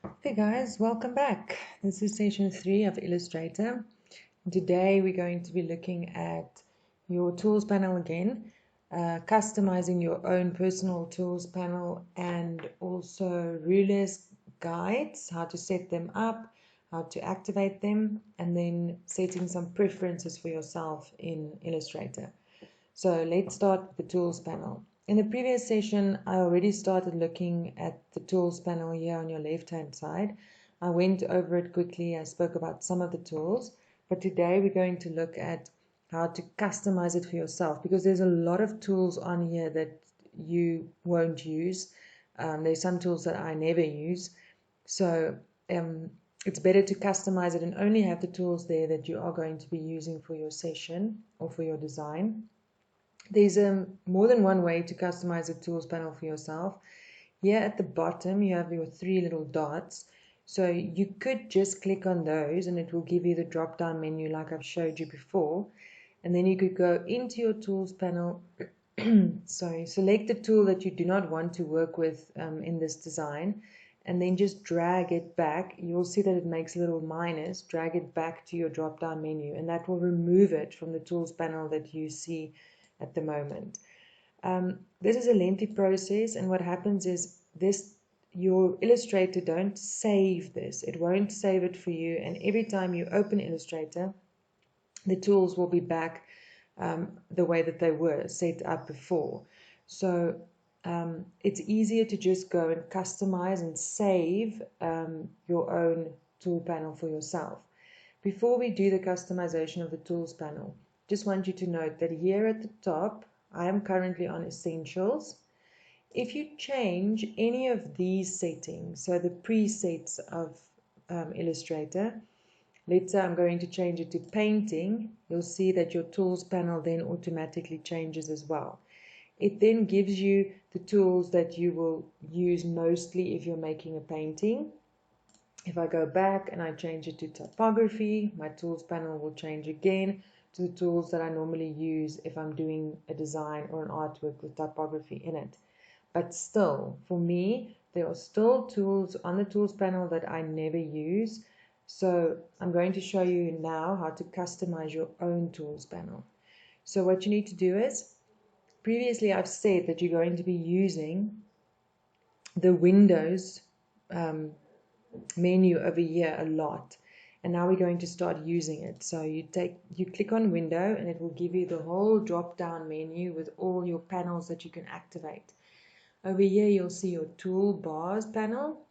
Hey guys, welcome back. This is session 3 of Illustrator. Today we're going to be looking at your tools panel again, customizing your own personal tools panel, and also rulers, guides, how to set them up, how to activate them, and then setting some preferences for yourself in Illustrator. So let's start with the tools panel. In the previous session, I already started looking at the tools panel here on your left-hand side. I went over it quickly. I spoke about some of the tools, but today we're going to look at how to customize it for yourself, because there's a lot of tools on here that you won't use. There's some tools that I never use. So it's better to customize it and only have the tools there that you are going to be using for your session or for your design. There's more than one way to customize a tools panel for yourself. Here at the bottom, you have your 3 little dots. So you could just click on those and it will give you the drop down menu like I've showed you before. And then you could go into your tools panel, select the tool that you do not want to work with in this design, and then just drag it back. You'll see that it makes a little minus. Drag it back to your drop down menu, and that will remove it from the tools panel that you see at the moment. This is a lengthy process, and what happens is your Illustrator don't save this. It won't save it for you, and every time you open Illustrator, the tools will be back the way that they were set up before. So it's easier to just go and customize and save your own tool panel for yourself. Before we do the customization of the tools panel, just want you to note that here at the top, I am currently on Essentials. If you change any of these settings, so the presets of Illustrator, let's say I'm going to change it to Painting, you'll see that your tools panel then automatically changes as well. It then gives you the tools that you will use mostly if you're making a painting. If I go back and I change it to typography, my tools panel will change again to the tools that I normally use if I'm doing a design or an artwork with typography in it. But still, for me, there are still tools on the tools panel that I never use. So I'm going to show you now how to customize your own tools panel. So what you need to do is, previously I've said that you're going to be using the Windows menu over here a lot, and now we're going to start using it. So you click on Window, and it will give you the whole drop down menu with all your panels that you can activate. Over here you'll see your toolbars panel,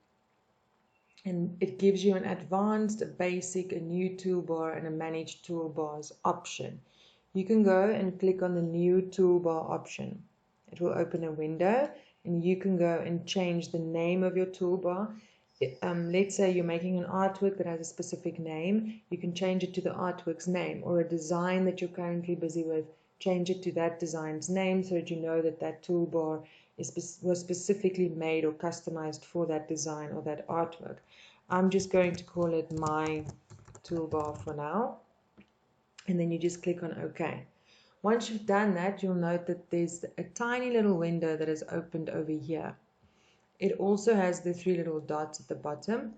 and it gives you an advanced, a basic, a new toolbar, and a manage toolbars option. You can go and click on the new toolbar option. It will open a window, and you can go and change the name of your toolbar. Let's say you're making an artwork that has a specific name. You can change it to the artwork's name, or a design that you're currently busy with, change it to that design's name so that you know that that toolbar was specifically made or customized for that design or that artwork. I'm just going to call it my toolbar for now, and then you just click on OK. Once you've done that, you'll note that there's a tiny little window that is opened over here. It also has the 3 little dots at the bottom.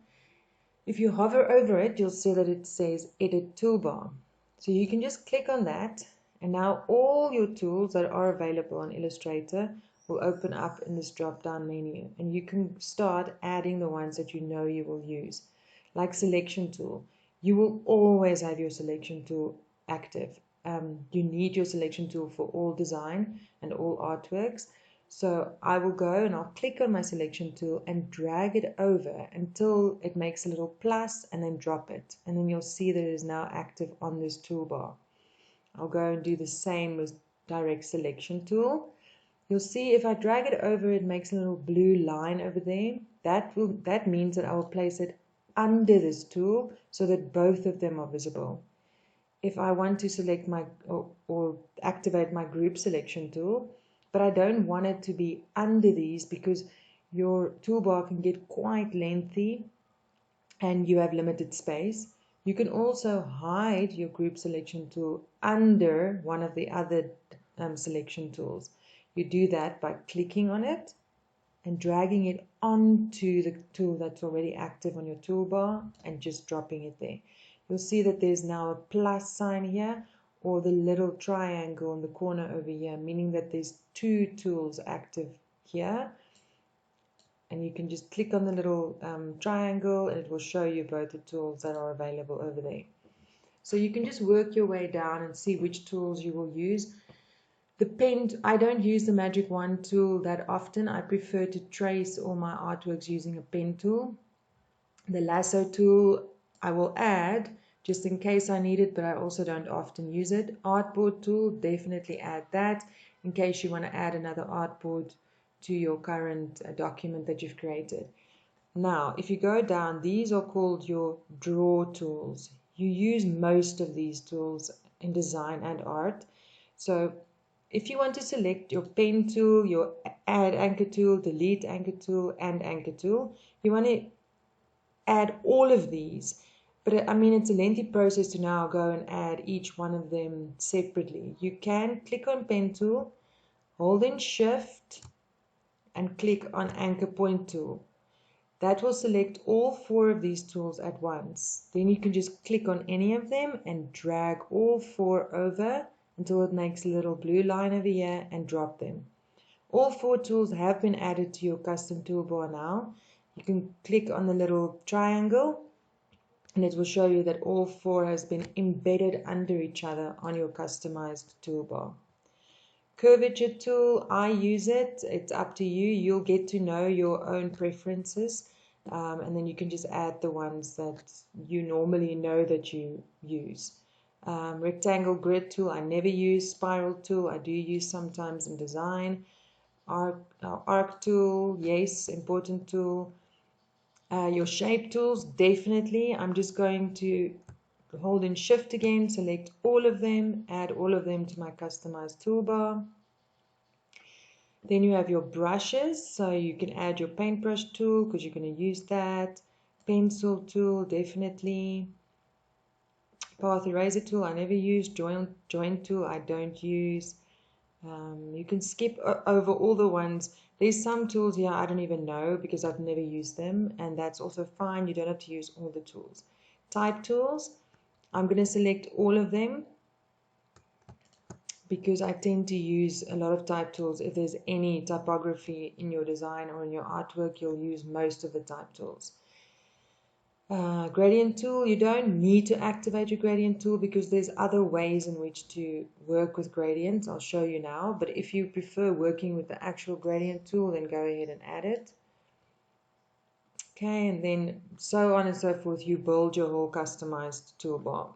If you hover over it, you'll see that it says Edit Toolbar. So you can just click on that, and now all your tools that are available on Illustrator will open up in this drop-down menu, and you can start adding the ones that you know you will use. Like Selection Tool, you will always have your Selection Tool active. You need your Selection Tool for all design and all artworks. So I will go and I'll click on my selection tool and drag it over until it makes a little plus, and then drop it. And then you'll see that it is now active on this toolbar. I'll go and do the same with direct selection tool. You'll see if I drag it over, it makes a little blue line over there. That means that I will place it under this tool so that both of them are visible. If I want to select or activate my group selection tool, but I don't want it to be under these because your toolbar can get quite lengthy and you have limited space. You can also hide your group selection tool under one of the other selection tools. You do that by clicking on it, and dragging it onto the tool that's already active on your toolbar and just dropping it there. You'll see that there's now a plus sign here, or the little triangle in the corner over here, meaning that there's two tools active here. And you can just click on the little triangle and it will show you both the tools that are available over there. So you can just work your way down and see which tools you will use. The pen, I don't use the magic wand tool that often. I prefer to trace all my artworks using a pen tool. The lasso tool I will add just in case I need it, but I also don't often use it. Artboard tool, definitely add that in case you want to add another artboard to your current document that you've created. Now, if you go down, these are called your draw tools. You use most of these tools in design and art. So if you want to select your pen tool, your add anchor tool, delete anchor tool, and anchor tool, you want to add all of these. But I mean, it's a lengthy process to now go and add each one of them separately. You can click on pen tool, hold in shift, and click on anchor point tool. That will select all 4 of these tools at once. Then you can just click on any of them and drag all 4 over until it makes a little blue line over here and drop them. All 4 tools have been added to your custom toolbar now. You can click on the little triangle and it will show you that all 4 has been embedded under each other on your customized toolbar. Curvature tool, I use it. It's up to you. You'll get to know your own preferences. And then you can just add the ones that you normally know that you use. Rectangle grid tool, I never use. Spiral tool, I do use sometimes in design. Arc tool, yes, important tool. Your shape tools, definitely. I'm just going to hold in shift again, select all of them, add all of them to my customized toolbar. Then you have your brushes, so you can add your paintbrush tool because you're going to use that. Pencil tool, definitely. Path eraser tool, I never use. Join tool, I don't use. You can skip over all the ones. There's some tools here I don't even know because I've never used them, and that's also fine. You don't have to use all the tools. Type tools, I'm going to select all of them because I tend to use a lot of type tools. If there's any typography in your design or in your artwork, you'll use most of the type tools. Gradient tool, you don't need to activate your gradient tool because there's other ways in which to work with gradients. I'll show you now, but if you prefer working with the actual gradient tool, then go ahead and add it. Okay, and then so on and so forth, you build your whole customized toolbar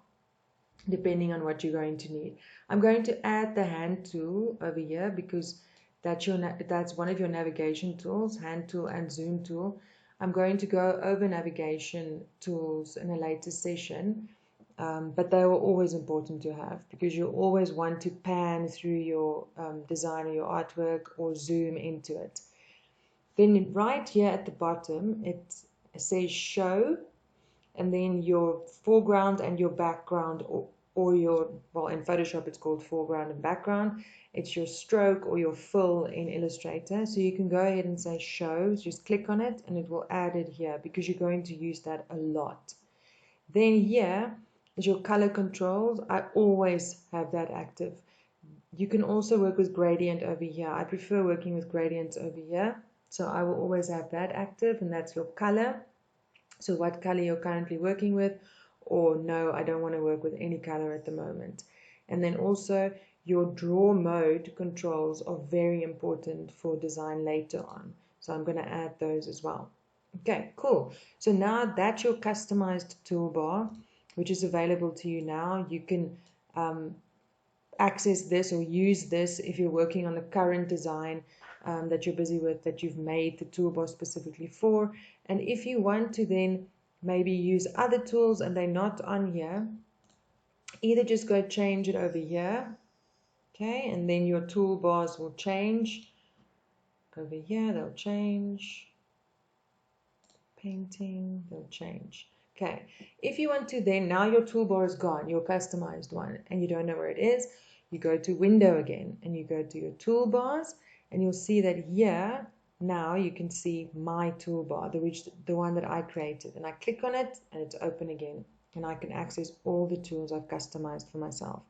depending on what you're going to need. I'm going to add the hand tool over here because that's one of your navigation tools, hand tool and zoom tool. I'm going to go over navigation tools in a later session, but they were always important to have because you always want to pan through your design or your artwork or zoom into it. Then right here at the bottom, it says show, and then your foreground and your background, or your, well, in Photoshop it's called foreground and background. It's your stroke or your fill in Illustrator. So you can go ahead and say show, just click on it and it will add it here because you're going to use that a lot. Then here is your color controls. I always have that active. You can also work with gradient over here. I prefer working with gradients over here. So I will always have that active, and that's your color. So what color you're currently working with, or no, I don't want to work with any color at the moment. And then also your draw mode controls are very important for design later on. So I'm going to add those as well. Okay, cool. So now that's your customized toolbar, which is available to you now. You can access this or use this if you're working on the current design that you're busy with, that you've made the toolbar specifically for. And if you want to then maybe use other tools and they're not on here, either just go change it over here, okay, and then your toolbars will change. Over here, they'll change. Painting, they'll change. Okay, if you want to then, now your toolbar is gone, your customized one, and you don't know where it is, you go to window again, and you go to your toolbars, and you'll see that here, now you can see my toolbar, the one that I created, and I click on it and it's open again, and I can access all the tools I've customized for myself.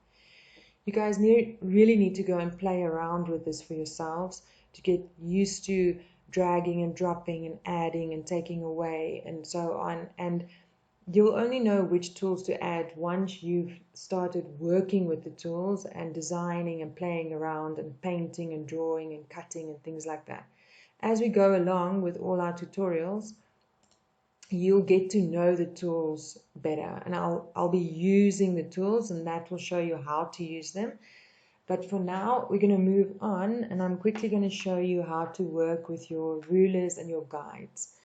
You guys really need to go and play around with this for yourselves to get used to dragging and dropping and adding and taking away and so on. And you'll only know which tools to add once you've started working with the tools and designing and playing around and painting and drawing and cutting and things like that. As we go along with all our tutorials, you'll get to know the tools better, and I'll be using the tools, and that will show you how to use them. But for now, we're going to move on, and I'm quickly going to show you how to work with your rulers and your guides.